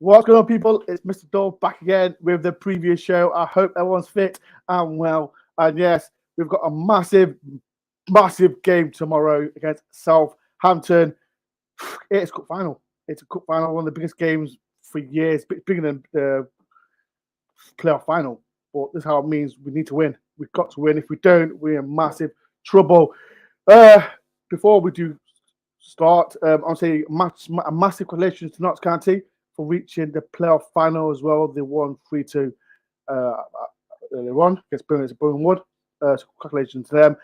What's going on, people? It's Mr. Dove back again with the previous show. I hope everyone's fit and well. And yes, we've got a massive game tomorrow against Southampton. It's a cup final. It's a cup final, one of the biggest games for years, bigger than the playoff final. But this is how it means we need to win. We've got to win. If we don't, we're in massive trouble. Before we do start, I'll say a massive congratulations to Notts County for reaching the playoff final as well. They won 3-2 earlier on against Bournemouth. So congratulations to them.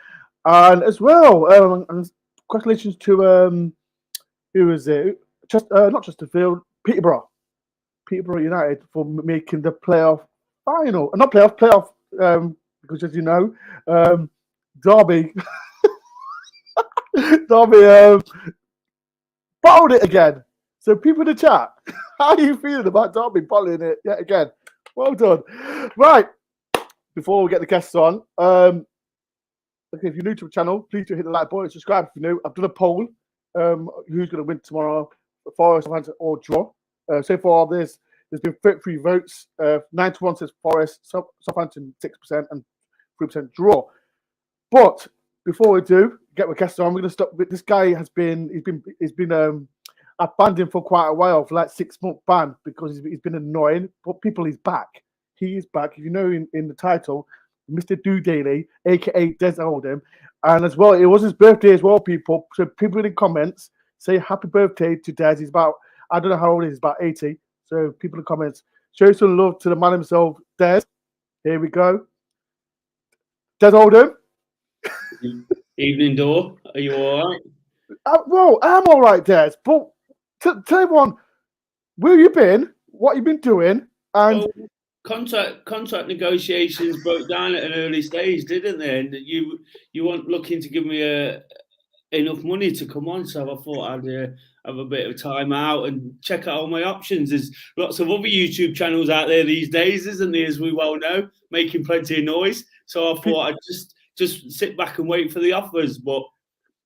And as well, and congratulations to who was it? Not Chesterfield, Peterborough United for making the playoff final. Not playoff, because as you know, Derby bottled it again. So people in the chat, how are you feeling about Derby bottling it yet again? Well done. Right, before we get the guests on, okay, if you're new to the channel, please do hit the like button and subscribe if you're new. I've done a poll. Who's going to win tomorrow? Forest, Southampton, or draw? So far, there's been 33 votes. 91 says Forest, Southampton 6%, and 3% draw. But before we do get the guests on, we're going to stop. This guy he's been I banned him for quite a while, for like 6-month ban, because he's been annoying. But people, he's back. He is back. If you know in the title, Mr. Do Daily, aka Des Oldham, and as well, it was his birthday as well, people. So people in the comments say happy birthday to Des. He's about, I don't know how old he is, about 80. So people in the comments, show some love to the man himself, Des. Here we go. Des Oldham. Evening, Dore. Are you all right? Well, I'm all right, Des. But tell everyone, where you been? What you been doing? And contract negotiations broke down at an early stage, didn't they? And you weren't looking to give me enough money to come on, so I thought I'd have a bit of time out and check out all my options. There's lots of other YouTube channels out there these days, isn't there? As we well know, making plenty of noise. So I thought I'd just sit back and wait for the offers, but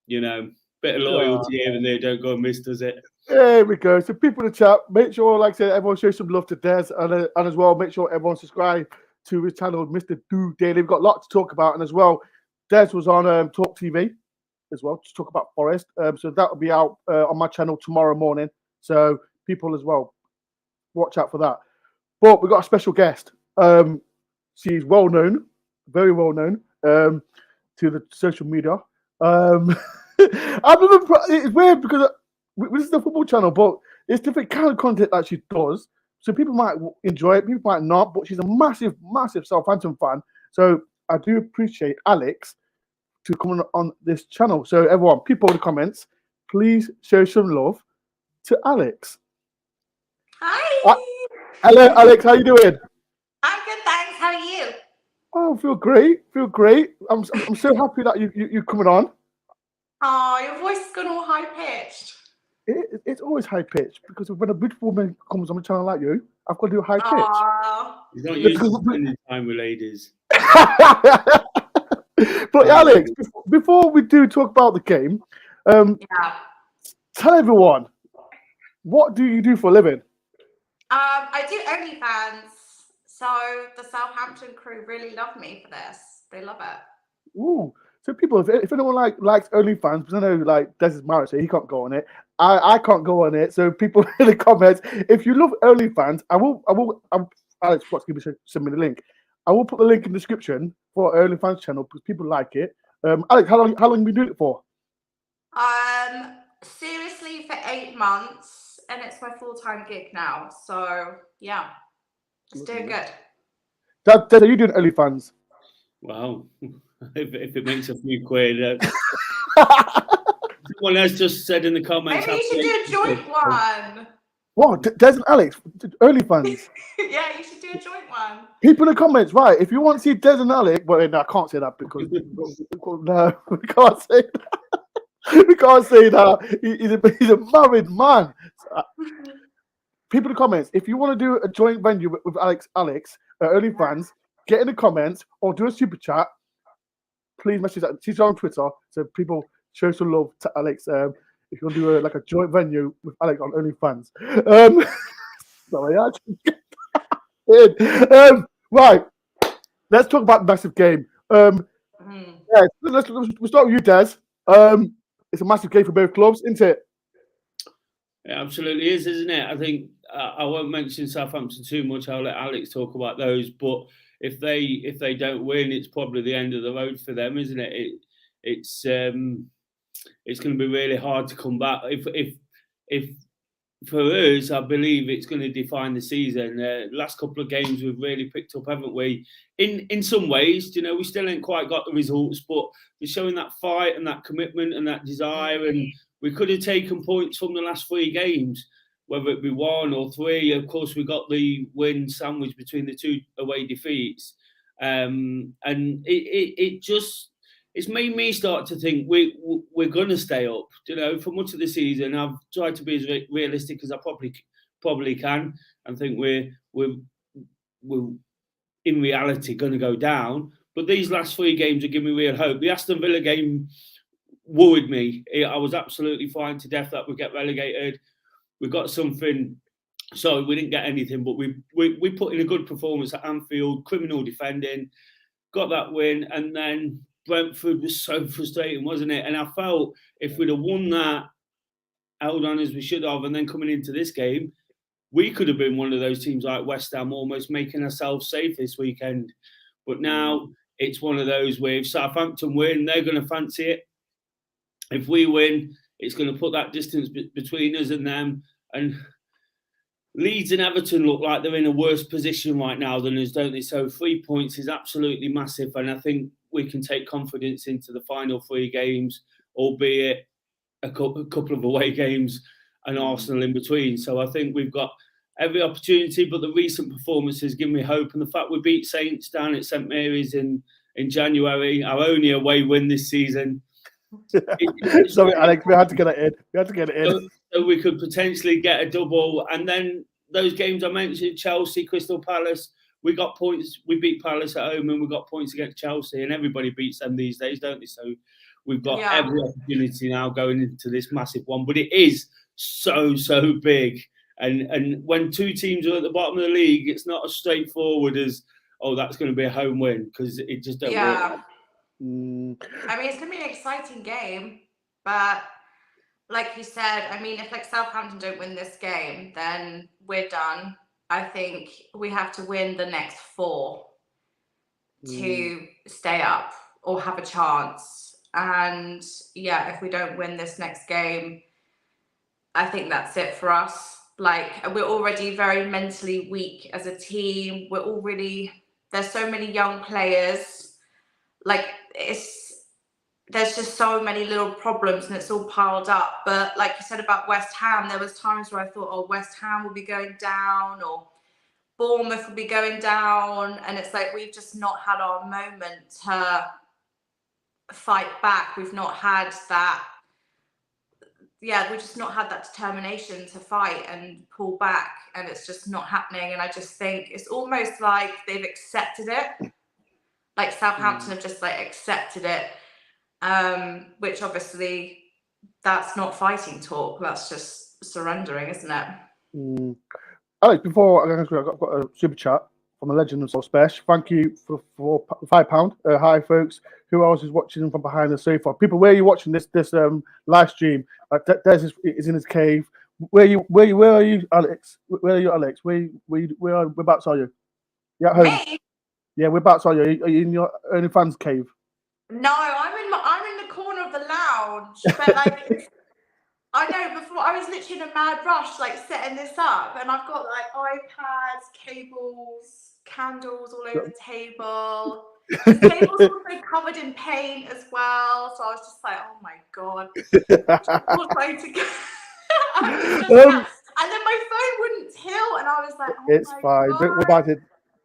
you know, bit of loyalty here and there don't go amiss, does it? There we go. So people in the chat, make sure, like I said, everyone show some love to Des, and as well, make sure everyone subscribe to his channel, Mr. Do Daily. We've got a lot to talk about, and as well, Des was on Talk TV as well to talk about Forest. So that will be out on my channel tomorrow morning. So people as well, watch out for that. But we've got a special guest. She's well known, very well known to the social media. It's weird because this is the football channel, but it's different kind of content that she does. So people might enjoy it, people might not, but she's a massive Southampton fan. So I do appreciate Alex to come on this channel. So everyone, people in the comments, please show some love to Alex. Hi. Hello, Alex. How you doing? I'm good, thanks. How are you? Oh, feel great. I'm so happy that you coming on. Oh, your voice has gone all high pitched. It's always high pitched because when a beautiful woman comes on a channel like you, I've got to do high pitch. He's not used to spending time with ladies. But Alex, before we do talk about the game, tell everyone, what do you do for a living? I do OnlyFans. So the Southampton crew really love me for this. They love it. Ooh. So people, if anyone likes OnlyFans, because I know like Des is married, so he can't go on it. I can't go on it. So people in the comments, if you love OnlyFans, Alex, what's going to send me the link? I will put the link in the description for OnlyFans channel because people like it. Alex, how long have you been doing it for? Seriously, for 8 months, and it's my full-time gig now. So yeah, it's doing good. Des, are you doing OnlyFans? Wow. If it makes a few quid. Someone else just said in the comments. Maybe you should do a joint one. What? Des and Alex, OnlyFans? Yeah, you should do a joint one. People in the comments, right? If you want to see Des and Alex, well, no, I can't say that because no, we can't say that. We can't say that. He's a married man. People in the comments, if you want to do a joint venue with Alex, OnlyFans, get in the comments or do a super chat. Please message that. She's on Twitter, so people show some love to Alex. If you want to do a joint venue with Alex on OnlyFans. Sorry, I right. Let's talk about the massive game. Yeah, we'll start with you, Des. It's a massive game for both clubs, isn't it? It absolutely is, isn't it? I think I won't mention Southampton too much. I'll let Alex talk about those. But if they don't win, it's probably the end of the road for them, isn't it? It's going to be really hard to come back. If for us, I believe it's going to define the season. Last couple of games we've really picked up, haven't we? In some ways, you know, we still ain't quite got the results, but we're showing that fight and that commitment and that desire. And we could have taken points from the last 3 games, whether it be 1 or 3. Of course, we got the win sandwiched between the 2 away defeats, and it's made me start to think we're going to stay up. You know, for much of the season, I've tried to be as realistic as I probably can, and think we're in reality going to go down. But these last 3 games are giving me real hope. The Aston Villa game worried me. I was absolutely frightened to death that we get relegated. We got something. So we didn't get anything, but we put in a good performance at Anfield, criminal defending, got that win, and then Brentford was so frustrating, wasn't it? And I felt if we'd have won that, held on as we should have, and then coming into this game, we could have been one of those teams like West Ham, almost making ourselves safe this weekend. But now it's one of those where if Southampton win, they're going to fancy it. If we win, it's going to put that distance between us and them. And Leeds and Everton look like they're in a worse position right now than us, don't they? So 3 points is absolutely massive. And I think we can take confidence into the final 3 games, albeit a couple of away games and Arsenal in between. So I think we've got every opportunity, but the recent performances give me hope. And the fact we beat Saints down at St Mary's in January, our only away win this season. Sorry, Alex, we had to get it in. So we could potentially get a double. And then those games I mentioned, Chelsea, Crystal Palace, we got points. We beat Palace at home and we got points against Chelsea, and everybody beats them these days, don't they? So we've got every opportunity now going into this massive one. But it is so big. And when 2 teams are at the bottom of the league, it's not as straightforward as, oh, that's going to be a home win, because it just don't work. I mean, it's going to be an exciting game, but like you said, I mean, if like Southampton don't win this game, then we're done. I think we have to win the next 4 to stay up or have a chance. And yeah, if we don't win this next game, I think that's it for us. Like, we're already very mentally weak as a team. There's so many young players. Like, there's just so many little problems and it's all piled up. But like you said about West Ham, there was times where I thought, oh, West Ham will be going down or Bournemouth will be going down. And it's like, we've just not had our moment to fight back. We've not had that. Yeah, we've just not had that determination to fight and pull back. And it's just not happening. And I just think it's almost like they've accepted it. Like Southampton have just like accepted it. Which obviously that's not fighting talk, that's just surrendering, isn't it? Alex, before I've got a super chat from a legend of Special. Thank you for £5. Hi folks, who else is watching from behind the sofa? People, where are you watching this live stream? Des is in his cave. Where are you, Alex? Where are you, Alex? Whereabouts are you? Yeah, at home. Me? Yeah, whereabouts are you? Are you in your OnlyFans cave? No, I'm in the corner of the lounge, but like I know before I was literally in a mad rush, like setting this up, and I've got like iPads, cables, candles all over the table. The table's also covered in paint as well, so I was just like, oh my god, what's going to go? And then my phone wouldn't tilt, and I was like, oh it's my fine. God. Don't worry about it.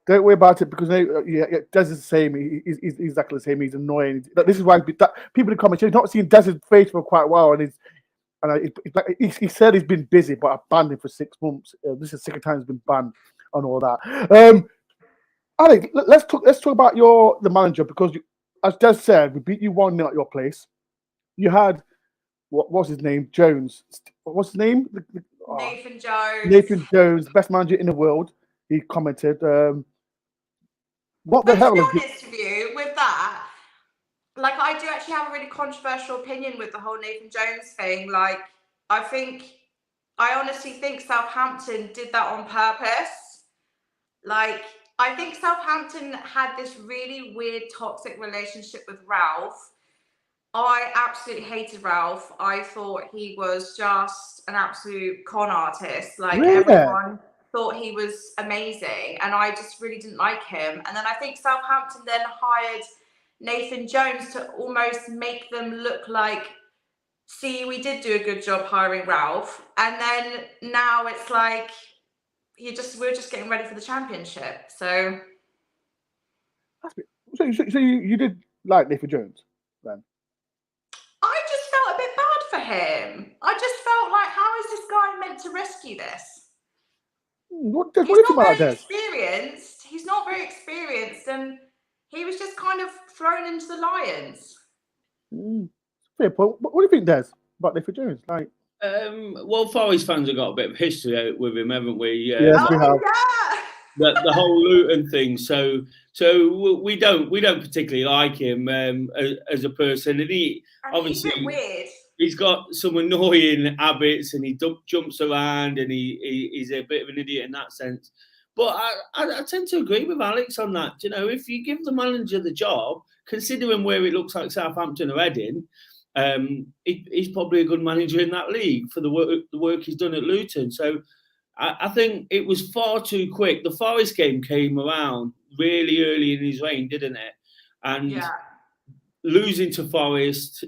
Don't worry about it, because Des is the same. He's exactly the same. He's annoying. This is why people in the comments, he's not seen Des's face for quite a while, and he said he's been busy, but I banned him for 6 months. This is the second time he's been banned and all that. Alex, let's talk about the manager, because as Des said, we beat you 1-0 at your place. You had what's his name? Jones. What's his name? Nathan Jones. Nathan Jones, best manager in the world. He commented, "What the But hell?" to be honest with you, with that, like I do actually have a really controversial opinion with the whole Nathan Jones thing. Like, I honestly think Southampton did that on purpose. Like, I think Southampton had this really weird toxic relationship with Ralph. I absolutely hated Ralph. I thought he was just an absolute con artist. Like, Really? everyone thought he was amazing, and I just really didn't like him. And then I think Southampton then hired Nathan Jones to almost make them look like, see, we did do a good job hiring Ralph. And then now it's like we're just getting ready for the championship. So you did like Nathan Jones then? I just felt a bit bad for him. I just felt like, how is this guy meant to rescue this? What do you He's think not about very that, Des? experienced. He's not very experienced, and he was just kind of thrown into the lions. Fair point. What do you think, Des, about Nathan Jones? Like, well, Forest fans have got a bit of history with him, haven't we? Yes, we have. Yeah. The whole Luton thing. So we don't particularly like him as a person, and he obviously he's a bit weird. He's got some annoying habits, and he jumps around, and he's a bit of an idiot in that sense. But I tend to agree with Alex on that. You know, if you give the manager the job, considering where it looks like Southampton are heading, he's probably a good manager in that league for the work he's done at Luton. So I think it was far too quick. The Forest game came around really early in his reign, didn't it? And losing to Forest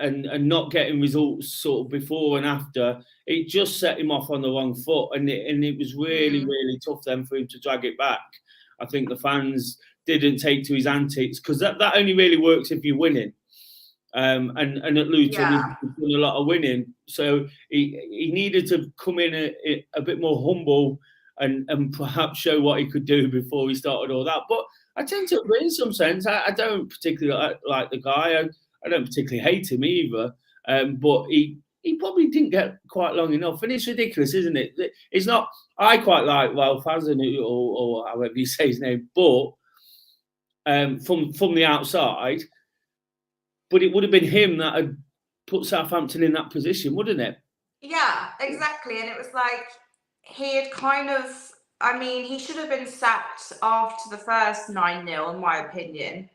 and not getting results sort of before and after, it just set him off on the wrong foot. And it was really, really tough then for him to drag it back. I think the fans didn't take to his antics, because that only really works if you're winning. And at Luton, he's done a lot of winning. So he needed to come in a bit more humble and perhaps show what he could do before he started all that. But I tend to agree in some sense. I don't particularly like the guy. I don't particularly hate him either. But he probably didn't get quite long enough. And it's ridiculous, isn't it? It's not. I quite like Ralph Hazen, or however you say his name, but from the outside. But it would have been him that had put Southampton in that position, wouldn't it? Yeah, exactly. And it was like he had kind of, I mean, he should have been sacked after the first 9-0, in my opinion.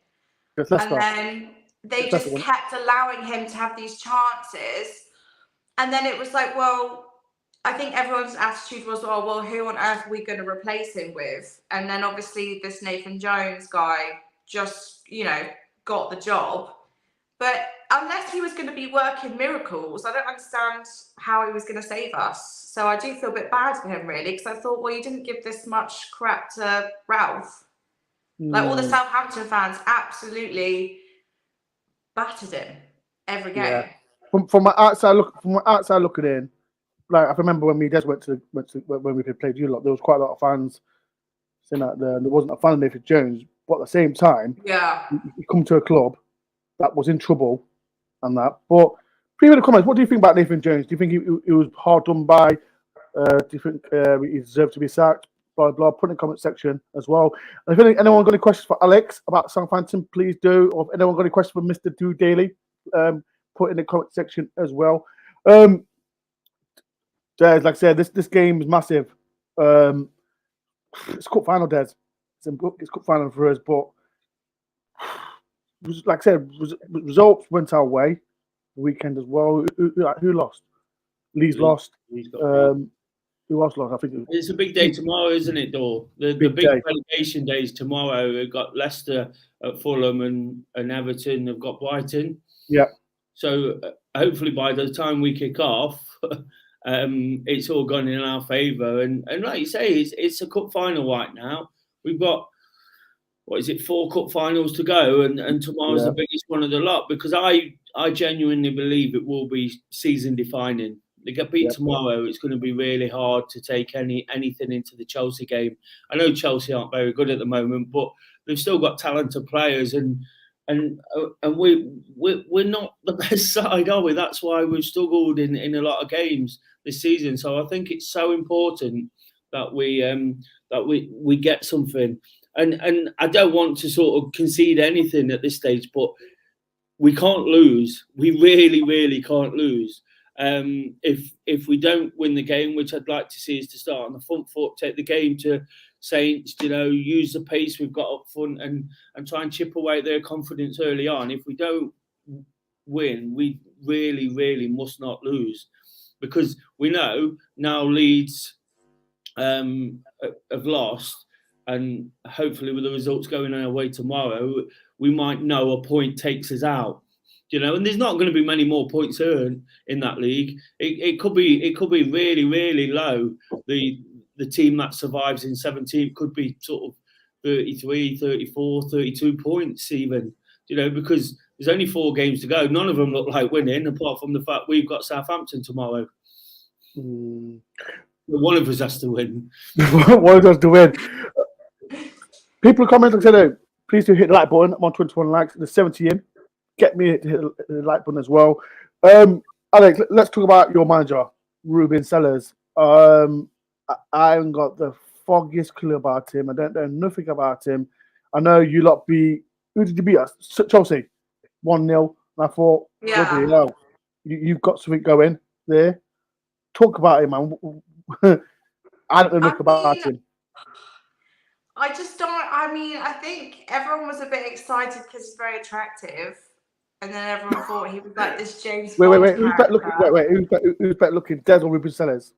And then they just kept allowing him to have these chances. And then it was like, well, I think everyone's attitude was, oh, well, who on earth are we going to replace him with? And then obviously this Nathan Jones guy just, got the job. But unless he was going to be working miracles, I don't understand how he was going to save us. So I do feel a bit bad for him, really, because I thought, well, you didn't give this much crap to Ralph. Like, all the Southampton fans absolutely battered him every game. Yeah. From my outside looking in, like I remember when me and Des went to when we played you lot, there was quite a lot of fans saying that there wasn't a fan of Nathan Jones, but at the same time, you come to a club that was in trouble and that. But people in the comments, what do you think about Nathan Jones? Do you think he was hard done by? Do you think he deserved to be sacked? Blah, blah. Put in the comment section as well. And if anyone got any questions for Alex about Southampton, please do. Or if anyone got any questions for Mr. Do Daily, put in the comment section as well. Like I said, this game is massive. It's cup final, Des. It's cup final for us, but like I said, results went our way the weekend as well. Who lost? Leeds lost. Who else lost? I think it's a big day tomorrow, isn't it, Dor? The big relegation day is tomorrow. We've got Leicester at Fulham and Everton have got Brighton. Yeah. So hopefully by the time we kick off, it's all gone in our favour. And like you say, it's a cup final right now. We've got 4 cup finals to go, and tomorrow's the biggest one of the lot, because I genuinely believe it will be season defining. They get beat tomorrow, it's going to be really hard to take anything into the Chelsea game. I know Chelsea aren't very good at the moment, but they've still got talented players, and and we're not the best side, are we? That's why we've struggled in a lot of games this season. So I think it's so important that we get something. And I don't want to sort of concede anything at this stage, but we can't lose. We really, really can't lose. If we don't win the game, which I'd like to see us to start on the front foot, take the game to Saints, use the pace we've got up front and try and chip away at their confidence early on. If we don't win, we really, really must not lose, because we know now Leeds have lost, and hopefully with the results going our way tomorrow, we might know a point takes us out. And there's not going to be many more points earned in that league. It could be really, really low. The team that survives in 17th could be sort of 33, 34, 32 points even, because there's only 4 games to go. None of them look like winning, apart from the fact we've got Southampton tomorrow. One of us has to win. One of us has to win. People comment and say, please do hit the like button. I'm on 21 likes. There's 70 in. Get me to hit the like button as well. Alex, let's talk about your manager, Ruben Sellers. I haven't got the foggiest clue about him. I don't know nothing about him. I know you lot beat. Who did you beat us? Chelsea, 1-0. And I thought, yeah, you've got something going there. Talk about him, man. I don't know nothing about him. I just don't. I think everyone was a bit excited because he's very attractive, and then everyone thought he was like this James Bond. Wait. Who's better looking? Who's better looking? Des or Ruben Sellers?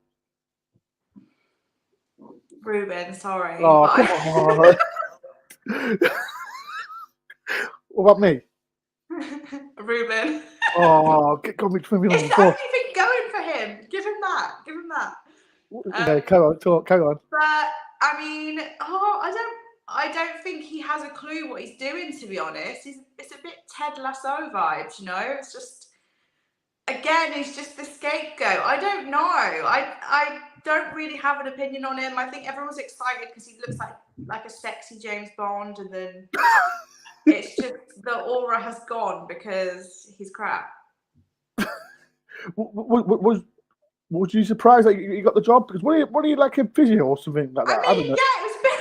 Ruben, sorry. Oh, come on. What about me? Ruben. Oh, get me It's the only thing going for him. Give him that. Okay, carry on. But I don't think he has a clue what he's doing, to be honest. It's a bit Ted Lasso vibes, It's just, again, he's just the scapegoat. I don't know. I don't really have an opinion on him. I think everyone's excited because he looks like a sexy James Bond, and then it's just the aura has gone because he's crap. Was you surprised that you got the job? Because what are you like a physio or something like that? I don't know. Yeah, it's a bit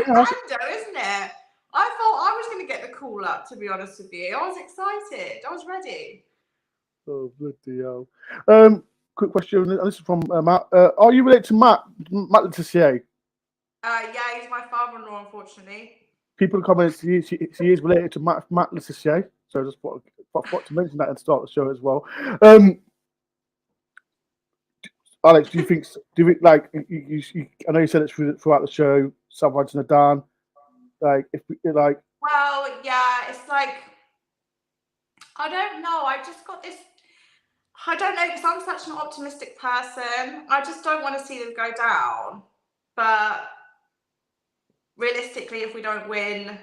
random, isn't it? I thought I was going to get the call up, to be honest with you. I was excited. I was ready. Oh, bloody hell. Quick question. This is from Matt. Are you related to Matt Tissier? Yeah, he's my father-in-law, unfortunately. People in the comments, he is related to Matt Tissier. So I just thought to mention that at the start of the show as well. Alex, do you think like you I know you said it throughout the show, Southampton are down. Well, yeah, it's like, I don't know. I just got this. I don't know, because I'm such an optimistic person. I just don't want to see them go down. But realistically, if we don't win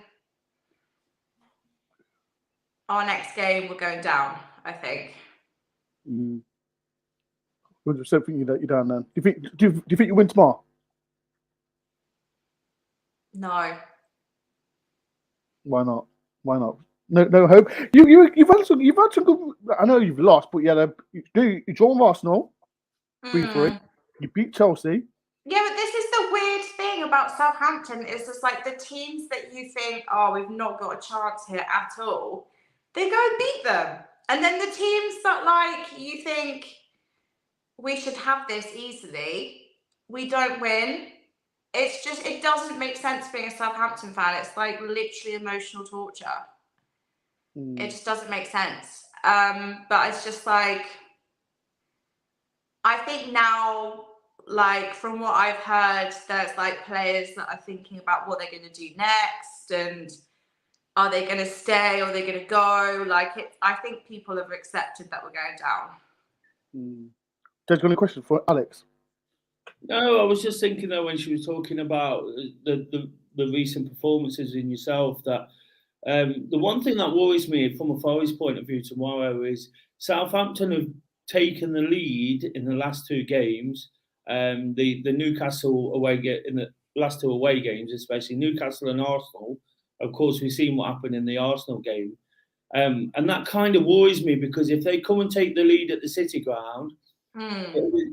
our next game, we're going down, I think. 100% think you're down then. Do you think you win tomorrow? No. Why not? No hope. You've had some good. I know you've lost, but you drawn Arsenal 3-3. You beat Chelsea. Yeah, but this is the weird thing about Southampton. Is just like the teams that you think, oh, we've not got a chance here at all, they go and beat them, and then the teams that like you think we should have this easily, we don't win. It's just, it doesn't make sense being a Southampton fan. It's like literally emotional torture. It just doesn't make sense. But it's just like, I think now, like from what I've heard, there's like players that are thinking about what they're going to do next, and are they going to stay or are they going to go? Like, I think people have accepted that we're going down. There's got a question for Alex. No, I was just thinking though, when she was talking about the recent performances in yourself, that the one thing that worries me from a Forest point of view tomorrow is Southampton have taken the lead in the last 2 games. The Newcastle away in the last 2 away games, especially Newcastle and Arsenal, Of course, we've seen what happened in the Arsenal game. And that kind of worries me, because if they come and take the lead at the City ground,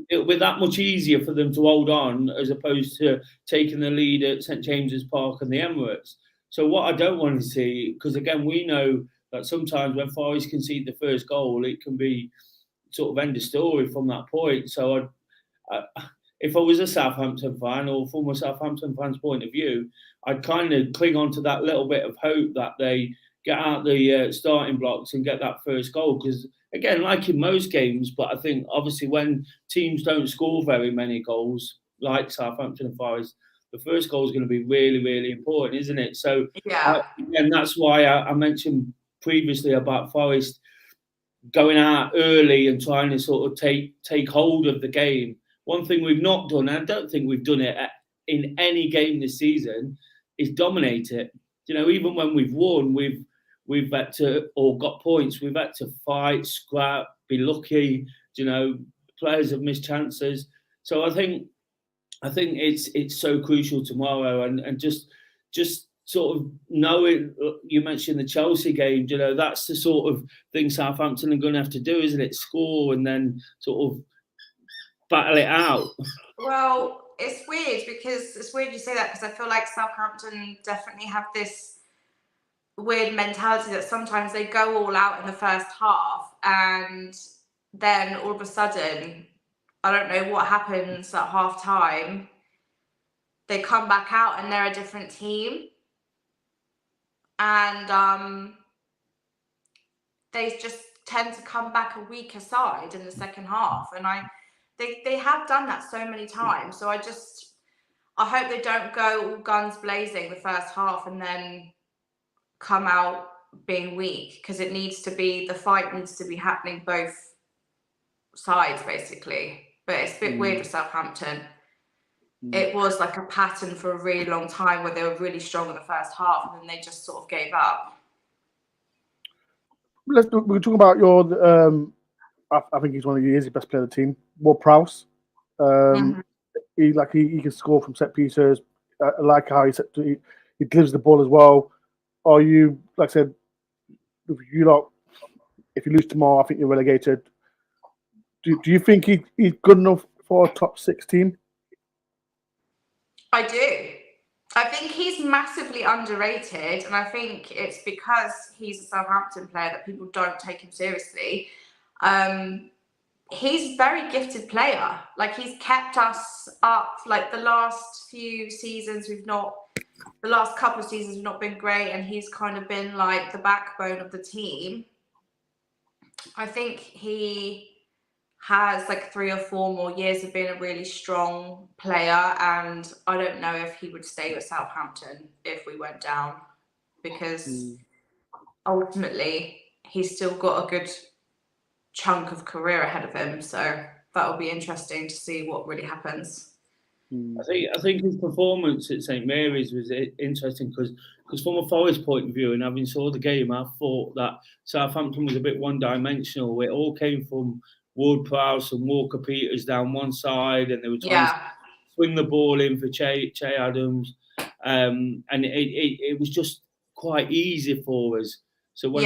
it'll be that much easier for them to hold on, as opposed to taking the lead at St James's Park and the Emirates. So what I don't want to see, because again, we know that sometimes when Forest concede the first goal, it can be sort of end of story from that point. So if I was a Southampton fan, or from a Southampton fan's point of view, I'd kind of cling on to that little bit of hope that they get out the starting blocks and get that first goal. Because again, like in most games, but I think obviously when teams don't score very many goals, like Southampton and Forest, the first goal is going to be really, really important, isn't it? So, and that's why I mentioned previously about Forest going out early and trying to sort of take hold of the game. One thing we've not done, and I don't think we've done it in any game this season, is dominate it. You know, even when we've won, we've had to, or got points, we've had to fight, scrap, be lucky. You know, players have missed chances. So I think it's so crucial tomorrow, and just sort of knowing, you mentioned the Chelsea game, you know, that's the sort of thing Southampton are going to have to do, isn't it? Score and then sort of battle it out. Well, it's weird you say that, because I feel like Southampton definitely have this weird mentality that sometimes they go all out in the first half, and then all of a sudden, I don't know what happens at half time, they come back out and they're a different team. And they just tend to come back a weaker side in the second half. And they have done that so many times. So I hope they don't go all guns blazing the first half and then come out being weak, because the fight needs to be happening both sides, basically. But it's a bit weird with Southampton. It was like a pattern for a really long time where they were really strong in the first half, and then they just sort of gave up. We're talking about your. I think he's one of the best player of the team. Ward-Prowse. He can score from set pieces. I like how he delivers the ball as well. Are you, like I said, if you lose tomorrow, I think you're relegated. Do you think he's good enough for a top 6 team? I do. I think he's massively underrated, and I think it's because he's a Southampton player that people don't take him seriously. He's a very gifted player. Like, he's kept us up. Like, the last few seasons, the last couple of seasons have not been great, and he's kind of been like the backbone of the team. I think he has like 3 or 4 more years of being a really strong player, and I don't know if he would stay with Southampton if we went down, because ultimately he's still got a good chunk of career ahead of him, so that will be interesting to see what really happens. I think his performance at St Mary's was interesting, because from a Forest point of view, and having saw the game, I thought that Southampton was a bit one-dimensional. It all came from Ward-Prowse and Walker-Peters down one side, and they were trying to swing the ball in for Che Adams, and it was just quite easy for us. So when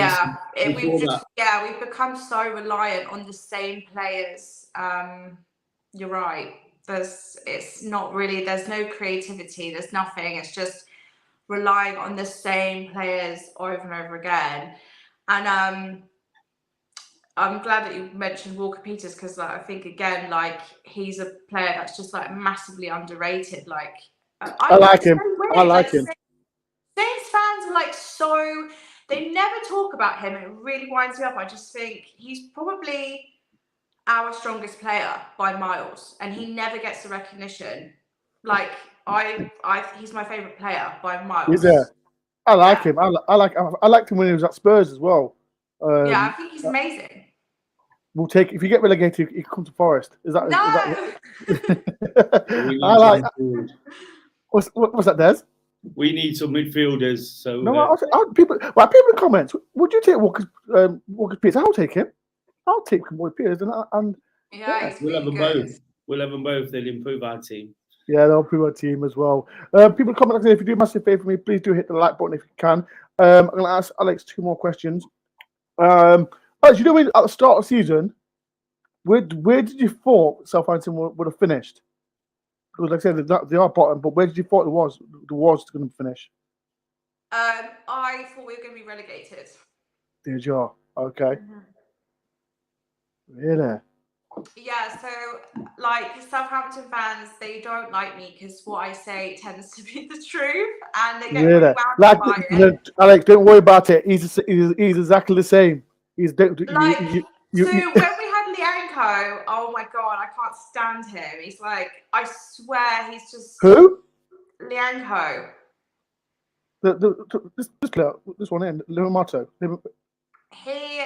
we've become so reliant on the same players. You're right. There's no creativity. There's nothing. It's just relying on the same players over and over again. And I'm glad that you mentioned Walker-Peters, because I think, again, like, he's a player that's just like massively underrated. Like, I like him. I like him. Saints fans are like they never talk about him. It really winds me up. I just think he's probably our strongest player by miles, and he never gets the recognition. Like, he's my favorite player by miles. He's there. I like him. I liked him when he was at Spurs as well. I think he's amazing. We'll take, if you get relegated, you come to Forest. Is that? No. Is that I like. What's that, Des? We need some midfielders. So no, people in the comments. Would you take Walker-Peters? I'll take him. Walker-Peters, we'll have them both. We'll have them both. They'll improve our team. Yeah, they'll prove our team as well. People comment, if you do a massive favour for me, please do hit the like button if you can. I'm going to ask Alex 2 more questions. Alex, you know, at the start of the season, where did you thought Southampton would have finished? Because, like I said, they are bottom, but where did you thought it was going to finish? I thought we were going to be relegated. Did you? Okay. Really? Yeah, so like Southampton fans, they don't like me because what I say tends to be the truth, and they get really wound like, by it. Alex, don't worry about it. He's exactly the same. He's So when we had Lianco, oh my god, I can't stand him. He's like, I swear, he's just who? Lianco. This one in Limato. He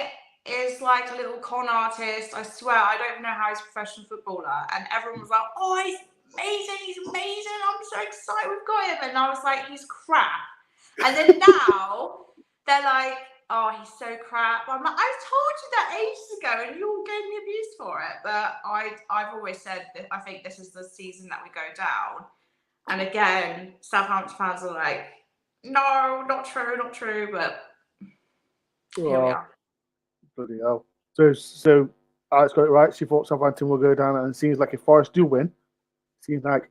is like a little con artist. I swear, I don't know how he's a professional footballer. And everyone was like, oh, he's amazing. I'm so excited we've got him. And I was like, he's crap. And then now they're like, oh, he's so crap. I'm like, I told you that ages ago and you all gave me abuse for it. But I've always said that I think this is the season that we go down. And again, Southampton fans are like, no, not true. But here we are. Bloody hell. So Alex got it right. She thought Southampton will go down, and it seems like if Forest do win, it seems like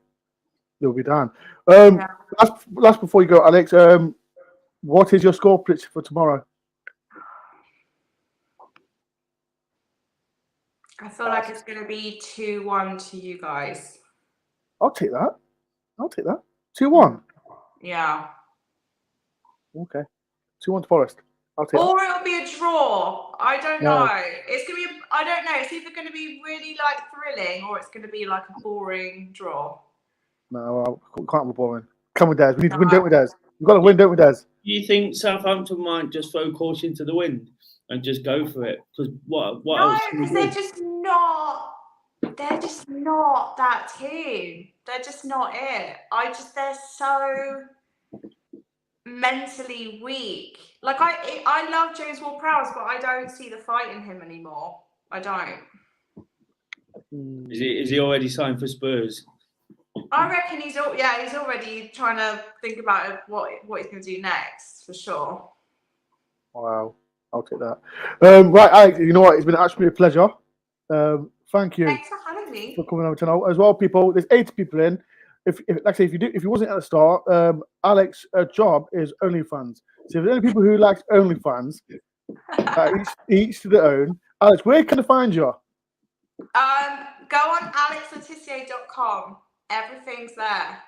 they'll be down. Last before you go, Alex, what is your score prediction for tomorrow? I feel like it's going to be 2-1 to you guys. I'll take that. 2-1. Yeah. Okay. 2-1 to Forest. I'll take or that. it'll be a draw. I don't know. It's gonna be. I don't know. It's either going to be really like thrilling, or it's going to be like a boring draw. No, can't be boring. Come with Des. We need to win, don't we, Des? We've got to win, don't we, Des? Do you think Southampton might just throw caution to the wind and just go for it? Because what no, else? because they're just not. They're just not that team. They're just not it. They're so mentally weak. Like I love James Ward-Prowse, but I don't see the fight in him anymore. I don't. Is he already signed for Spurs? I reckon he's already trying to think about what he's going to do next for sure. Wow, I'll take that. Right, Alex, you know what? It's been actually a pleasure. Thank you. Thanks for having me. For coming over tonight as well, people. There's 80 people in. If like I say, if you wasn't at the start, Alex's job is OnlyFans. So if there's any people who like OnlyFans, each to their own. Alex, where can I find you? Go on alexletissier.com. Everything's there.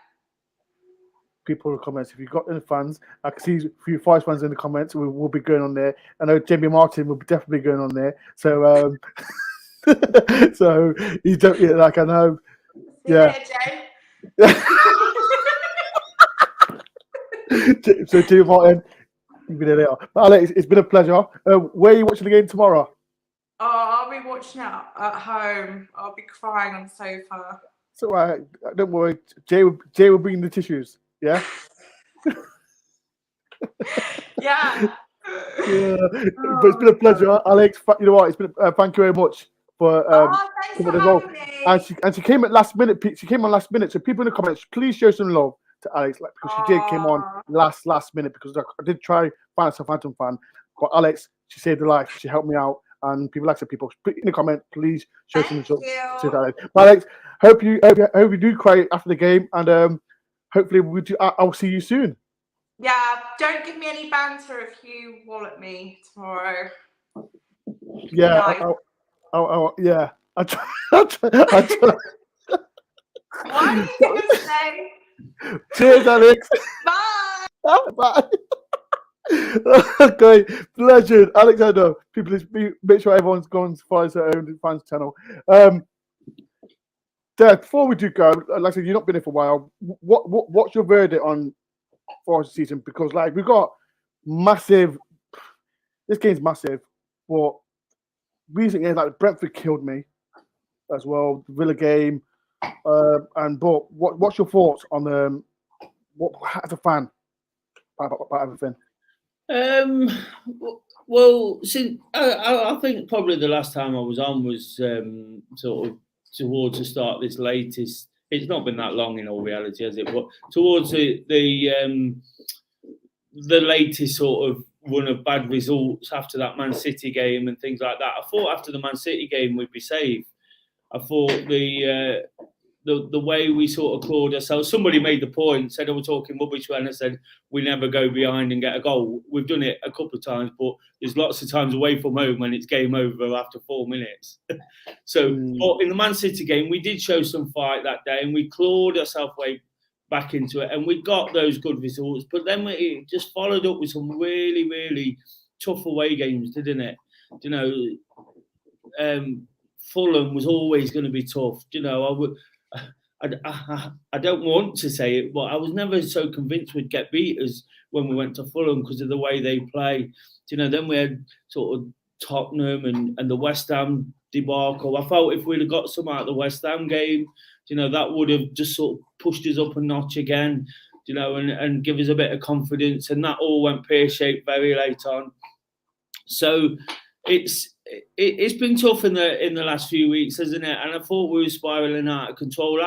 People in the comments. If you've got any fans, I can see a few Forest fans in the comments. We'll be going on there. I know Jamie Martin will be definitely going on there. So, so he's definitely like I know. See you later, Jay. So, Jamie Martin, you'll be there later. But Alex, it's been a pleasure. Where are you watching the game tomorrow? Oh, I'll be watching it at home. I'll be crying on the sofa. It's all right. Don't worry. Jay will bring the tissues. Yeah. Yeah. But it's been a pleasure, Alex. You know what? It's been. Thank you very much for thanks for having me. And she came at last minute. She came on last minute. So people in the comments, please show some love to Alex, because she did came on last minute, because I did try find a Southampton fan, but Alex, she saved the life. She helped me out. And people like to people in the comment, please show some love to Alex. But Alex, hope you do cry after the game, and hopefully we do. I'll see you soon. Yeah, don't give me any banter if you wallet me tomorrow. Yeah, yeah. I try. What are you gonna say? Cheers, Alex. Bye. Bye. Okay, legend, Alexander. People, make sure everyone's gone to follow their own fans channel. Dad, before we do go, like I said, you've not been here for a while. What's your verdict on Forest season? Because like we've got massive. This game's massive, but recent games like Brentford killed me as well. The Villa game, but what's your thoughts on what as a fan about everything? Well, since I think probably the last time I was on was sort of towards the start of this latest it's not been that long in all reality, has it? But towards the latest sort of run of bad results after that Man City game and things like that, I thought after the Man City game we'd be safe. I thought the way we sort of clawed ourselves. Somebody made the point, said I was talking rubbish when I said we never go behind and get a goal. We've done it a couple of times, but there's lots of times away from home when it's game over after 4 minutes. So but in the Man City game, we did show some fight that day and we clawed ourselves way back into it and we got those good results. But then it just followed up with some really, really tough away games, didn't it? You know, Fulham was always going to be tough. You know, I don't want to say it, but I was never so convinced we'd get beat as when we went to Fulham because of the way they play. You know, then we had sort of Tottenham and the West Ham debacle. I felt if we'd have got some out of the West Ham game, you know, that would have just sort of pushed us up a notch again, you know, and give us a bit of confidence. And that all went pear-shaped very late on. So it's been tough in the last few weeks, hasn't it? And I thought we were spiralling out of control.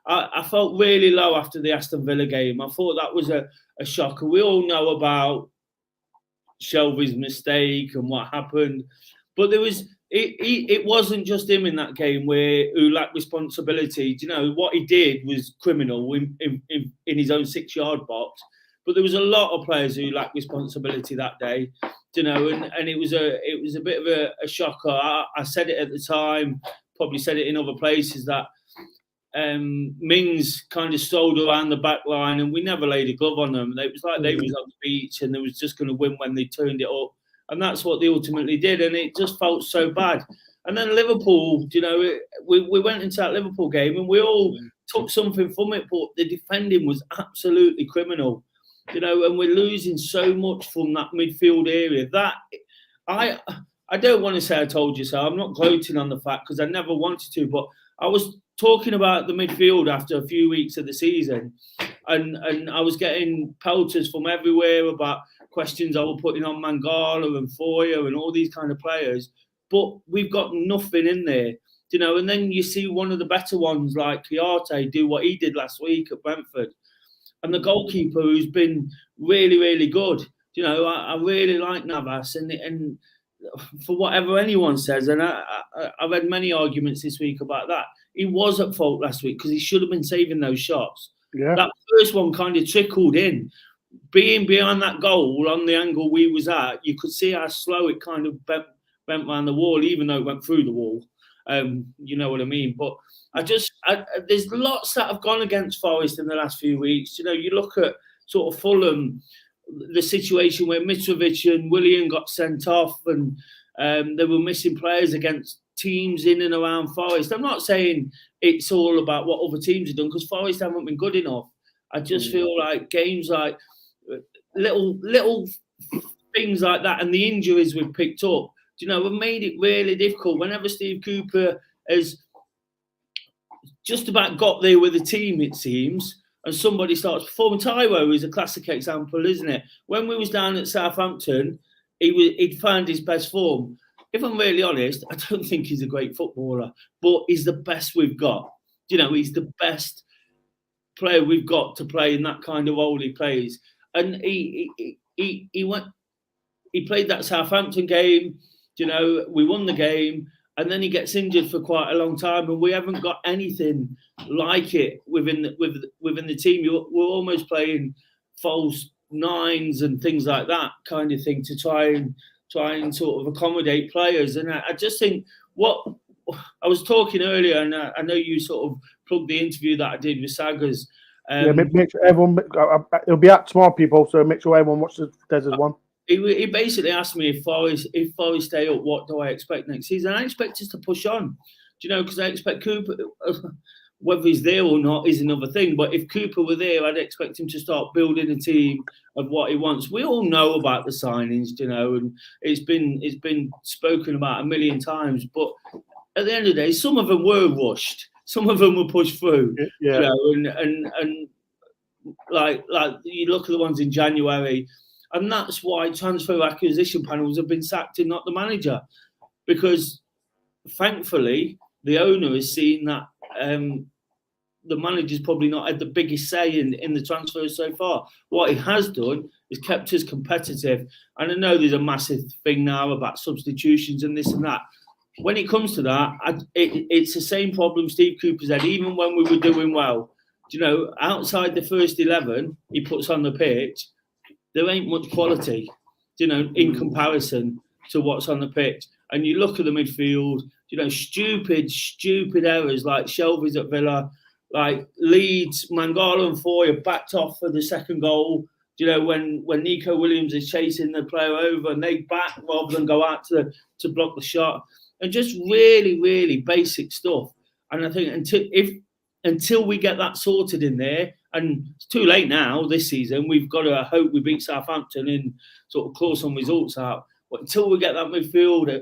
I felt really low after the Aston Villa game. I thought that was a shocker. We all know about Shelby's mistake and what happened, but there was it wasn't just him in that game who lacked responsibility. You know what he did was criminal in his own 6-yard box. But there was a lot of players who lacked responsibility that day, you know, and it was a bit of a shocker. I said it at the time, probably said it in other places that Mings kind of strolled around the back line and we never laid a glove on them. It was like they was on the beach and they was just going to win when they turned it up, and that's what they ultimately did. And it just felt so bad. And then Liverpool, you know, we went into that Liverpool game and we all took something from it, but the defending was absolutely criminal. You know, and we're losing so much from that midfield area. That I don't want to say I told you so. I'm not gloating on the fact because I never wanted to, but I was talking about the midfield after a few weeks of the season, and I was getting pelters from everywhere about questions I was putting on Mangala and Foyer and all these kind of players, but we've got nothing in there, you know. And then you see one of the better ones like Chiarte do what he did last week at Brentford. And the goalkeeper who's been really, really good. You know, I really like Navas. And for whatever anyone says, and I've had many arguments this week about that, he was at fault last week because he should have been saving those shots. Yeah. That first one kind of trickled in. Being behind that goal on the angle we was at, you could see how slow it kind of bent around the wall, even though it went through the wall. You know what I mean? But there's lots that have gone against Forest in the last few weeks. You know, you look at sort of Fulham, the situation where Mitrovic and Willian got sent off and they were missing players against teams in and around Forest. I'm not saying it's all about what other teams have done because Forest haven't been good enough. I just feel like games like little things like that and the injuries we've picked up, you know, have made it really difficult. Whenever Steve Cooper has just about got there with the team, it seems, and somebody starts performing. Taiwo is a classic example, isn't it? When we was down at Southampton, he'd found his best form. If I'm really honest, I don't think he's a great footballer, but he's the best we've got. You know, he's the best player we've got to play in that kind of role he plays. And he played that Southampton game. You know, we won the game, and then he gets injured for quite a long time, and we haven't got anything like it within the team. We're almost playing false nines and things like that kind of thing to try and sort of accommodate players. And I just think what I was talking earlier, and I know you sort of plugged the interview that I did with Saggers. Yeah, make sure everyone. It'll be out tomorrow, people. So make sure everyone watches Des's one. He basically asked me if Forest stay up, what do I expect next season? I expect us to push on, do you know, because I expect Cooper, whether he's there or not is another thing. But if Cooper were there, I'd expect him to start building a team of what he wants. We all know about the signings, you know, and it's been spoken about a million times. But at the end of the day, some of them were rushed, some of them were pushed through, you know, and like you look at the ones in January. And that's why transfer acquisition panels have been sacked and not the manager. Because, thankfully, the owner has seen that the manager's probably not had the biggest say in the transfers so far. What he has done is kept us competitive. And I know there's a massive thing now about substitutions and this and that. When it comes to that, it's the same problem Steve Cooper's had, even when we were doing well. You know, outside the first 11 he puts on the pitch, there ain't much quality, you know, in comparison to what's on the pitch. And you look at the midfield, you know, stupid errors like Shelby's at Villa, like Leeds, Mangala and Foy backed off for the second goal. You know, when Nico Williams is chasing the player over and they back rather than go out to block the shot. And just really, really basic stuff. And I think until we get that sorted in there, and it's too late now this season, we've got to hope we beat Southampton and sort of claw some results out. But until we get that midfield,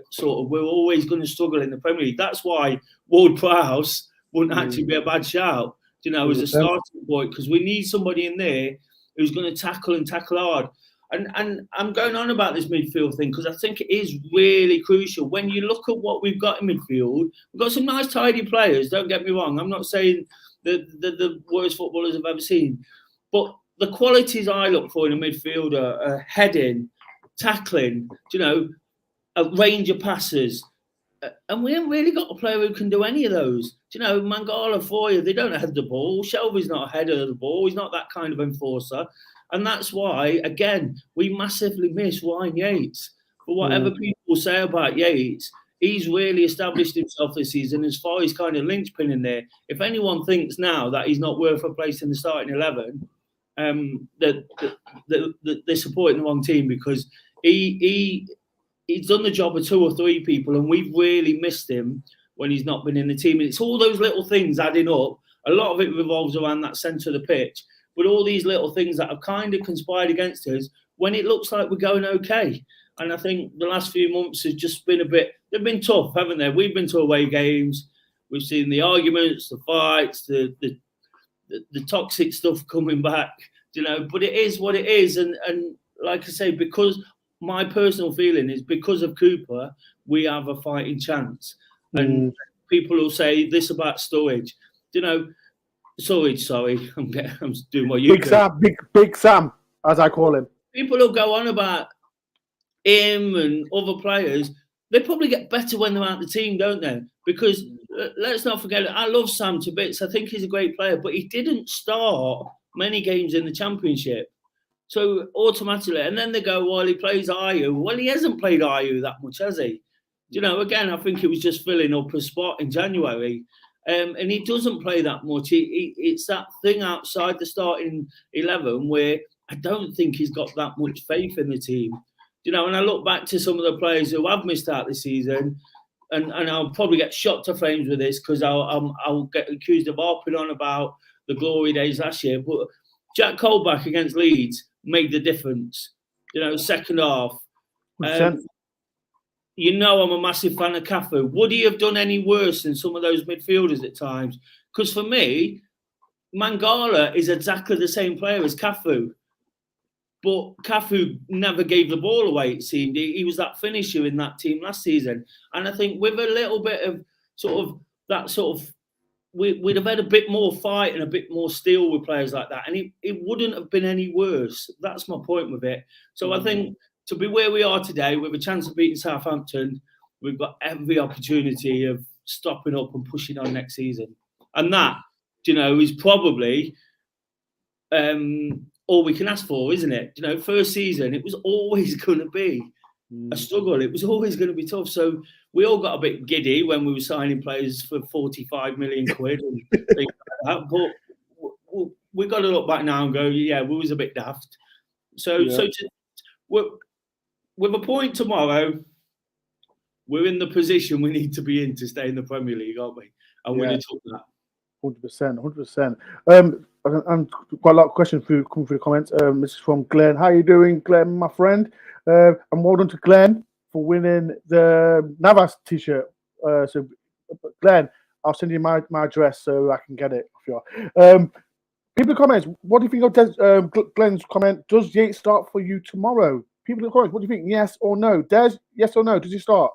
we're always going to struggle in the Premier League. That's why Ward-Prowse wouldn't actually be a bad shout, you know, as a starting point, because we need somebody in there who's going to tackle hard. And I'm going on about this midfield thing because I think it is really crucial. When you look at what we've got in midfield, we've got some nice, tidy players. Don't get me wrong. I'm not saying the worst footballers I've ever seen. But the qualities I look for in a midfielder are heading, tackling, you know, a range of passes. And we haven't really got a player who can do any of those. You know, Mangala, Foy, they don't head the ball. Shelby's not a header of the ball. He's not that kind of enforcer. And that's why, again, we massively miss Ryan Yates. But whatever people say about Yates, he's really established himself this season as far as kind of linchpin in there. If anyone thinks now that he's not worth a place in the starting 11, they're supporting the wrong team, because he's done the job of 2 or 3 people, and we've really missed him when he's not been in the team. And it's all those little things adding up. A lot of it revolves around that centre of the pitch. But all these little things that have kind of conspired against us when it looks like we're going okay. And I think the last few months has just been they've been tough, haven't they? We've been to away games. We've seen the arguments, the fights, the toxic stuff coming back, you know, but it is what it is. And like I say, because my personal feeling is because of Cooper, we have a fighting chance. And people will say this about Sturridge, you know, sorry, I'm doing what you Big do. Sam, Big Sam, as I call him. People will go on about him and other players. They probably get better when they're out of the team, don't they? Because let's not forget it. I love Sam to bits. I think he's a great player, but he didn't start many games in the Championship. So automatically, and then they go, well, he plays Ayew. Well, he hasn't played Ayew that much, has he? You know, again, I think he was just filling up a spot in January. And he doesn't play that much. It's that thing outside the starting 11 where I don't think he's got that much faith in the team. You know, and I look back to some of the players who have missed out this season, and I'll probably get shot to flames with this because I'll get accused of harping on about the glory days last year. But Jack Colback against Leeds made the difference. You know, second half. You know, I'm a massive fan of Cafu. Would he have done any worse than some of those midfielders at times? Because for me, Mangala is exactly the same player as Cafu. But Cafu never gave the ball away, it seemed. He was that finisher in that team last season. And I think with a little bit of we'd have had a bit more fight and a bit more steel with players like that. And it wouldn't have been any worse. That's my point with it. So I think to be where we are today, with a chance of beating Southampton, we've got every opportunity of stopping up and pushing on next season. And that, you know, is probably all we can ask for, isn't it? You know, first season, it was always going to be a struggle. It was always going to be tough. So we all got a bit giddy when we were signing players for 45 million quid and things like that. But we've got to look back now and go, yeah, we was a bit daft. So with a point tomorrow, we're in the position we need to be in to stay in the Premier League, aren't we? And we're going to talk that. 100%. And quite a lot of questions coming through the comments. This is from Glenn. How are you doing, Glenn, my friend? And well done to Glenn for winning the Navas t-shirt. So, Glenn, I'll send you my address so I can get it off you. People in the comments, what do you think of Glenn's comment? Does Yates start for you tomorrow? People in the comments, what do you think? Yes or no? Des, yes or no? Does he start?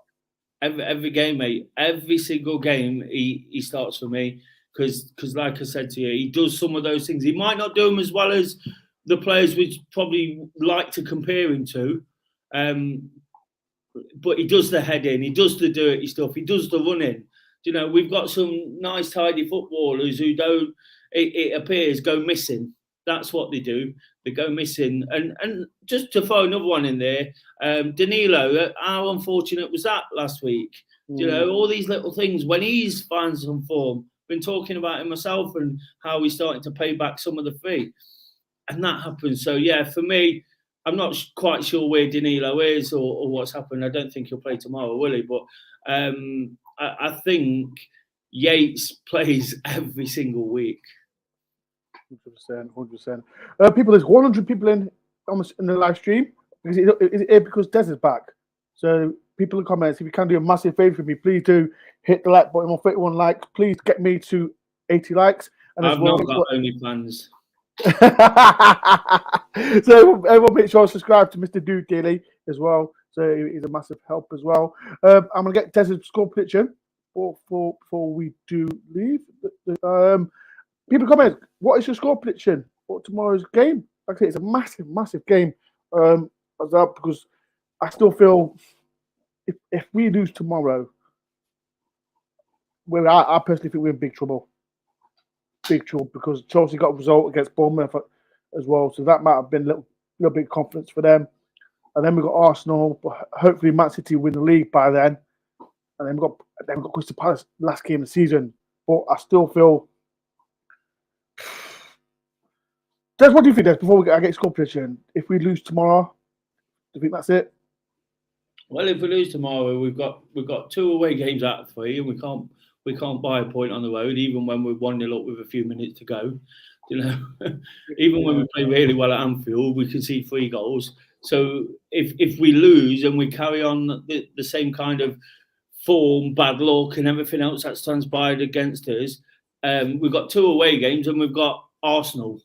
Every game, mate. Every single game, he starts for me. because like I said to you, he does some of those things. He might not do them as well as the players which probably like to compare him to, but he does the heading, he does the dirty stuff, he does the running. You know, we've got some nice, tidy footballers who don't, it appears, go missing. That's what they do. They go missing. And just to throw another one in there, Danilo, how unfortunate was that last week? You know, all these little things, when he's found some form, been talking about it myself and how he's starting to pay back some of the fee. And that happens. So, yeah, for me, I'm not quite sure where Danilo is or what's happened. I don't think he'll play tomorrow, will he? But I think Yates plays every single week. 100%. People, there's 100 people in the live stream. Is it because Des is back? So people in the comments, if you can do a massive favor for me, please do hit the like button on 31 likes. Please get me to 80 likes. And I've not got OnlyFans. So everyone make sure to subscribe to Mr. Dude Daily as well. So he's a massive help as well. I'm gonna get Des's score prediction before we do leave. People comment, what is your score prediction for tomorrow's game? Like I say, it's a massive game. Because I still feel if we lose tomorrow, I personally think we're in big trouble. Big trouble, because Chelsea got a result against Bournemouth as well, so that might have been a little bit of confidence for them. And then we've got Arsenal, but hopefully Man City win the league by then. And then we've got Crystal Palace last game of the season. But I still feel. Des, what do you think, Des? Before I get score prediction, if we lose tomorrow, do you think that's it? Well, if we lose tomorrow, we've got 2 away games out of 3, and we can't buy a point on the road, even when we're 1-0 up with a few minutes to go. You know, even when we play really well at Anfield, we can see 3 goals. So if we lose and we carry on the same kind of form, bad luck, and everything else that's transpired against us, we've got 2 away games and we've got Arsenal.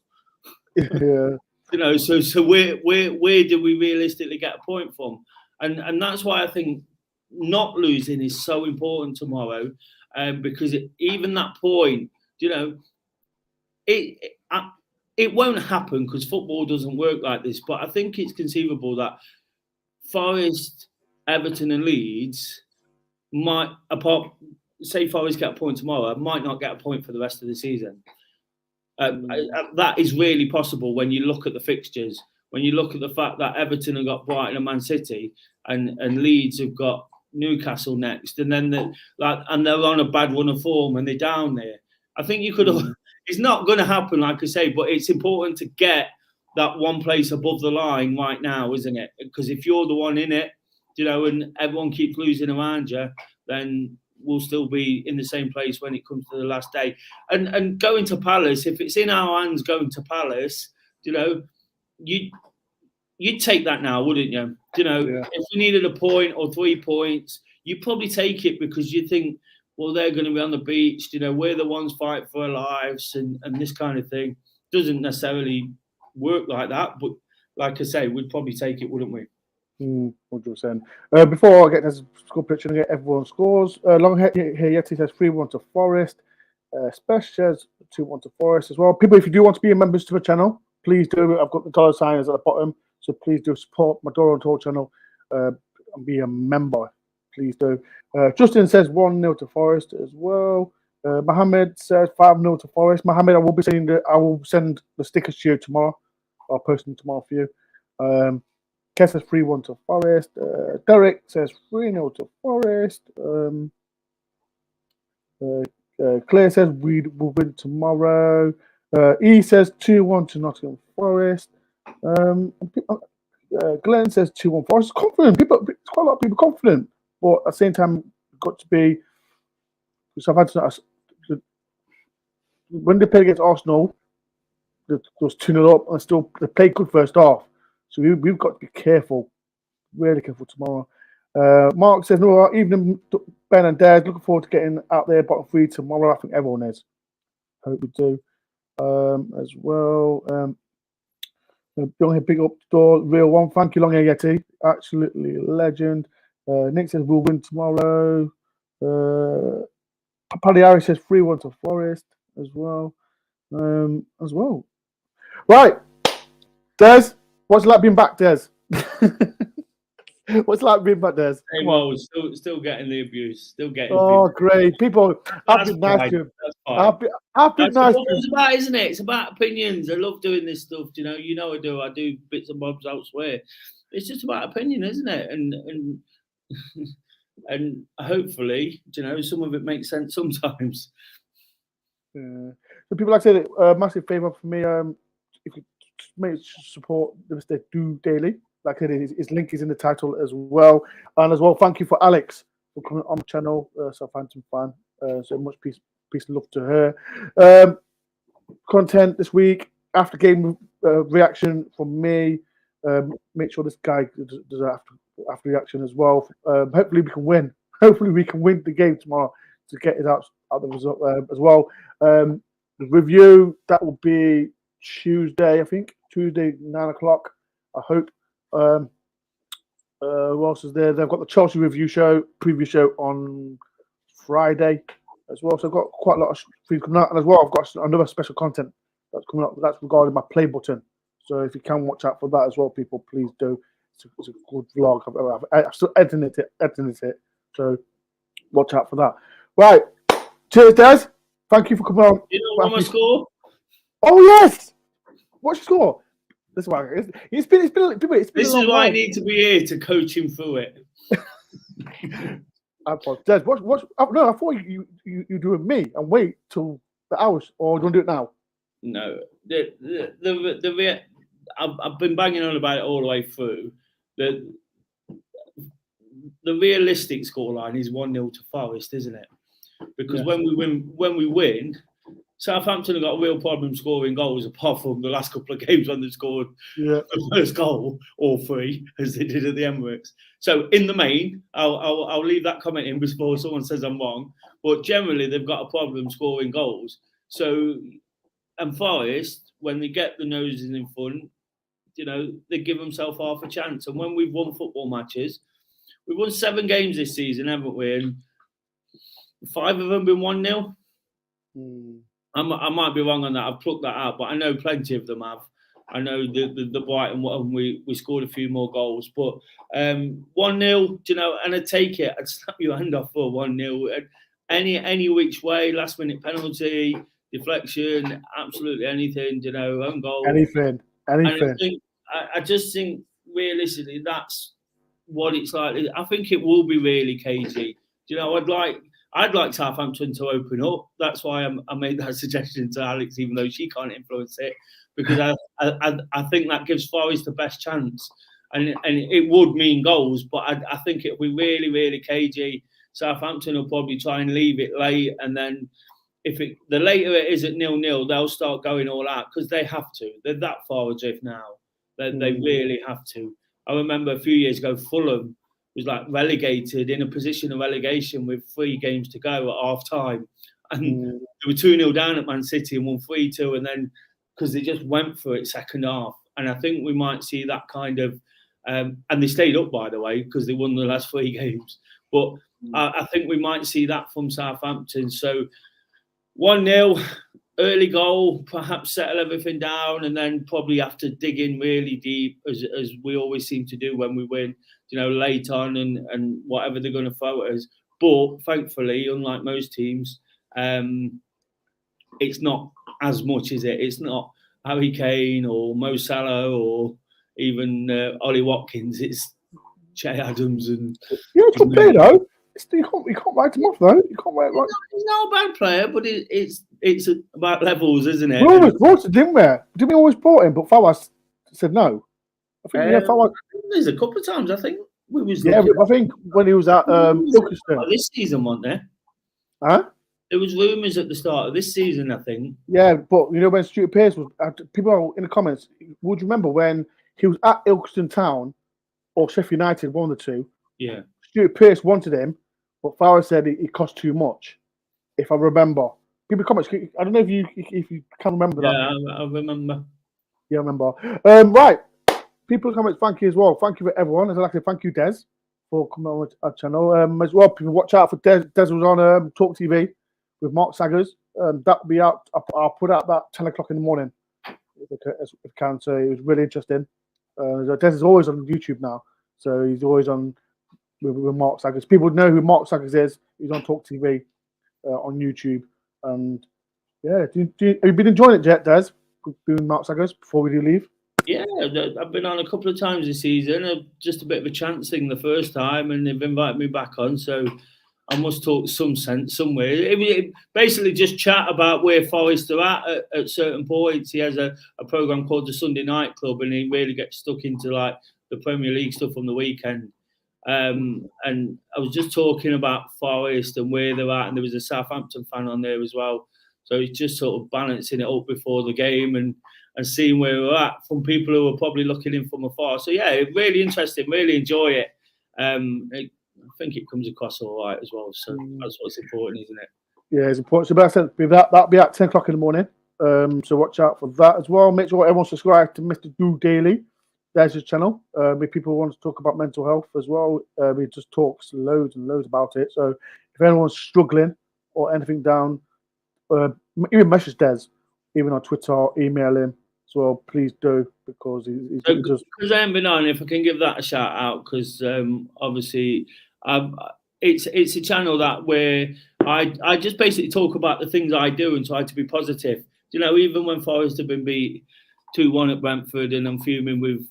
Yeah. You know, so where do we realistically get a point from? And that's why I think not losing is so important tomorrow, because even that point, you know, it won't happen because football doesn't work like this. But I think it's conceivable that Forest, Everton, and Leeds might, say Forest get a point tomorrow, might not get a point for the rest of the season. That is really possible when you look at the fixtures. When you look at the fact that Everton have got Brighton and Man City, and Leeds have got Newcastle next, and then they're on a bad run of form and they're down there. I think you could. It's not going to happen, like I say, but it's important to get that one place above the line right now, isn't it? Because if you're the one in it, you know, and everyone keeps losing around you, then we'll still be in the same place when it comes to the last day. And going to Palace, if it's in our hands going to Palace, you know, you'd take that now, wouldn't you? You know, if you needed a point or 3 points, you'd probably take it because you think, well, they're going to be on the beach, you know, we're the ones fighting for our lives and this kind of thing. Doesn't necessarily work like that, but like I say, we'd probably take it, wouldn't we? 100%. Before I get this score picture and get everyone's scores, long here Yeti says 3-1 to Forest. Special says 2-1 to Forest as well. People, if you do want to be members to the channel, please do. I've got the dollar signs at the bottom, so please do support my DoreOnTour channel and be a member. Please do. Justin says 1-0 to Forest as well. Mohammed says 5-0 to Forest. Mohammed, I will send the stickers to you tomorrow. I'll post them tomorrow for you. Kes says 3-1 to Forest. Derek says 3-0 to Forest. Claire says we will win tomorrow. E says 2-1 to Nottingham Forest. Glenn says 2-1 Forest. Confident. Quite a lot of people confident. But at the same time, got to be. Because I've had when they played against Arsenal, they was 2-0 up and still they played good first half. So we've got to be careful, really careful tomorrow. Mark says, no, evening, Ben and Dad. Looking forward to getting out there bottom 3 tomorrow. I think everyone is. Hope we do as well. Long hair, big up door, real one. Thank you, long hair Yeti. Absolutely a legend. Nick says we'll win tomorrow. Paddy Harris says 3-1 to Forest. as well. Right, Des, what's it like being back, Des? What's it like being back, Des? Hey, Come on. well, still getting the abuse. Still getting Oh, abuse. great. People have That's been nice fine. to him. That's fine. I've been That's nice what to him. it's about, isn't it? It's about opinions. I love doing this stuff. You know I do. I do bits and bobs elsewhere. It's just about opinion, isn't it? And and hopefully, some of it makes sense sometimes. Yeah. So people, like I said, massive favour for me. If you make support the mistake do daily, like I said, his link is in the title as well. And as well, thank you for Alex for coming on the channel, Southampton fan. So much peace and love to her. Content this week, after game reaction from me. Make sure this guy does after reaction as well. Hopefully we can win. Hopefully we can win the game tomorrow to get it out the result as well. The review that will be Tuesday, I think. Tuesday 9 o'clock. I hope. Who else is there? They've got the Chelsea review show, preview show on Friday as well. So I've got quite a lot of things coming out, and as well I've got another special content that's coming up. That's regarding my play button. So if you can watch out for that as well, people, please do. It's a good vlog. I'm still editing it. So watch out for that. Right. Cheers, Des. Thank you for coming on. You know what my score? Oh yes. What's your score? This is why it's been a This long is why I while. need to be here to coach him through it. I apologize. No, I thought you do it with me and wait till the hours, or do you want to do it now? No, I've been banging on about it all the way through. The realistic scoreline is 1-0 to Forest, isn't it? Because when we win, Southampton have got a real problem scoring goals, apart from the last couple of games when they scored the first goal or three, as they did at the Emirates. So in the main, I'll leave that comment in before someone says I'm wrong. But generally, they've got a problem scoring goals. So, and Forest, when they get the noses in front, they give themselves half a chance. And when we've won football matches, we've won 7 games this season, haven't we? And 5 of them been 1-0. I might be wrong on that. I've plucked that out, but I know plenty of them have. I know the Brighton one, we scored a few more goals, but 1-0, and I take it. I'd snap your hand off for 1-0. Any which way, last minute penalty, deflection, absolutely anything. Own goal, anything. I just think realistically that's what it's like. I think it will be really cagey. I'd like Southampton to open up. That's why I made that suggestion to Alex, even though she can't influence it, because I think that gives Forest the best chance, and it would mean goals. But I think it'll be really, really cagey. Southampton will probably try and leave it late, and then the later it is at 0-0, they'll start going all out because they have to. They're that far adrift now. They really have to. I remember a few years ago, Fulham was like relegated in a position of relegation with 3 games to go at half time. And they were 2-0 down at Man City and won 3-2. And then because they just went for it second half. And I think we might see that kind of, and they stayed up, by the way, because they won the last 3 games. But I think we might see that from Southampton. So 1-0, early goal, perhaps settle everything down, and then probably have to dig in really deep, as we always seem to do when we win, late on and whatever they're going to throw at us. But thankfully, unlike most teams, it's not as much, is it? It's not Harry Kane or Mo Salah or even Ollie Watkins. It's Che Adams and. Yeah, it's a good player though. You can't write him off though. You can't write. He's not a bad player, but it's about levels, isn't it? We always brought it, didn't we? Didn't we always brought him? But Fawaz said no. I think Fawaz. There's a couple of times I think we was. Yeah, I think when he was at Ilkeston. This season, wasn't there? Huh? There was rumours at the start of this season, I think. Yeah, but when Stuart Pearce was, people in the comments, would you remember when he was at Ilkeston Town or Sheffield United, one of the two? Yeah. Stuart Pearce wanted him, but Farah said it cost too much. If I remember, people comments. I don't know if you can remember that. Yeah, I remember. Yeah, I remember. Right, people comments. Thank you as well. Thank you for everyone. As I like to say, thank you, Des, for coming on our channel. As well, people watch out for Des. Des was on Talk TV with Mark Saggers That'll be out. I'll put out about 10 o'clock in the morning if I can. So it was really interesting. Des is always on YouTube now, so he's always on with Mark Saggers. People know who Mark Saggers is. He's on Talk TV on YouTube, and yeah. Have you been enjoying it, Des? Doing Mark Saggers before we do leave? Yeah, I've been on a couple of times this season. Just a bit of a chance thing the first time, and they've invited me back on. So I must talk some sense somewhere. It basically just chat about where Forest are at certain points. He has a program called the Sunday Night Club, and he really gets stuck into like the Premier League stuff on the weekend. And I was just talking about Forest and where they're at, and there was a Southampton fan on there as well. So it's just sort of balancing it up before the game and seeing where we're at from people who are probably looking in from afar. So yeah, really interesting, really enjoy it. I think it comes across all right as well. So that's what's important, isn't it? Yeah, it's important. So that'll be at 10 o'clock in the morning. So watch out for that as well. Make sure everyone's subscribed to Mr. Do Daily. There's his channel. If people want to talk about mental health as well, he just talks loads and loads about it. So if anyone's struggling or anything down, even message Des, even on Twitter, or email him. So please do, because he's just... Because I haven't been on, if I can give that a shout out, because obviously it's a channel that where I just basically talk about the things I do and try to be positive. You know, even when Forest have been beat 2-1 at Brentford and I'm fuming with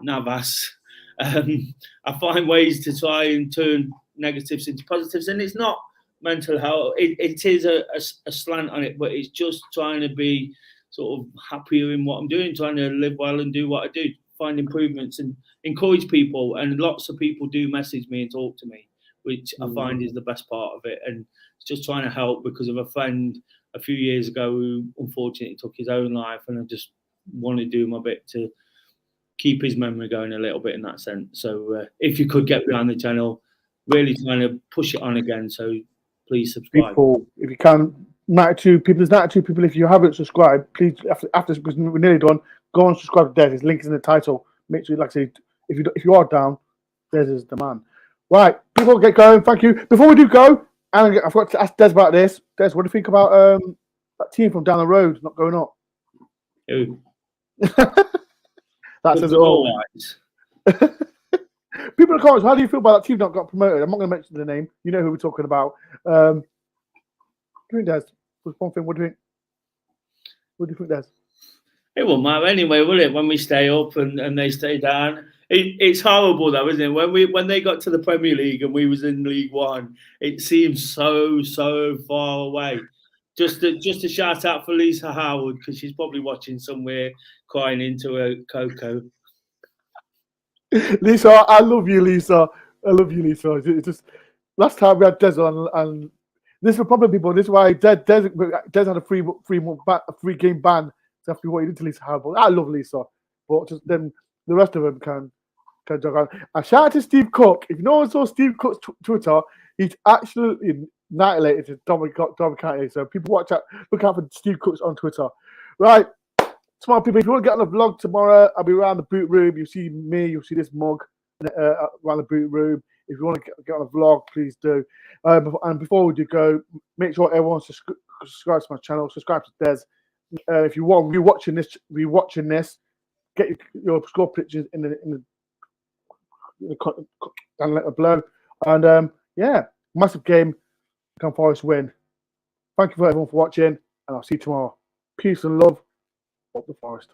Navas, I find ways to try and turn negatives into positives, and it's not mental health. It is a slant on it, but it's just trying to be sort of happier in what I'm doing, trying to live well and do what I do, find improvements and encourage people. And lots of people do message me and talk to me, which I find is the best part of it. And it's just trying to help because of a friend a few years ago who unfortunately took his own life, and I just want to do my bit to keep his memory going a little bit in that sense. So if you could get behind the channel, really trying to push it on again. So please subscribe. People, if you can, 92 people. There's 92 people. If you haven't subscribed, please, after because we're nearly done, go and subscribe to Des. His link is in the title. Make sure, like I say, if you are down, Des is the man. Right, people get going. Thank you. Before we do go, and I've got to ask Des about this. Des, what do you think about that team from down the road not going up? Who? That says it all. People in the comments, how do you feel about that team not got promoted? I'm not going to mention the name. You know who we're talking about. What do you think, Des? One thing. What do you think, Des? It won't matter anyway, will it? When we stay up and they stay down, it's horrible though, isn't it? When they got to the Premier League and we was in League One, it seems so far away. Just a shout out for Lisa Howard, because she's probably watching somewhere crying into a cocoa. Lisa, I love you, Lisa. I love you, Lisa. It's just last time we had Des on, and this will probably be, this is why Des had a free game ban after what he did to Lisa Howard. I love Lisa, but just then the rest of them can jog on. And shout out to Steve Cook. If no one saw Steve Cook's Twitter, he's absolutely annihilated Dominic County. So people watch out, look out for Steve Cooks on Twitter. Right. Tomorrow, people, if you want to get on the vlog tomorrow, I'll be around the boot room. You'll see me, you'll see this mug around the boot room. If you want to get on the vlog, please do. And before we do go, make sure everyone subscribes to my channel, subscribe to Des. If you want rewatching this, get your score pictures in the down letter below. And yeah, massive game. Can Forest win? Thank you for everyone for watching, and I'll see you tomorrow. Peace and love. Up the Forest.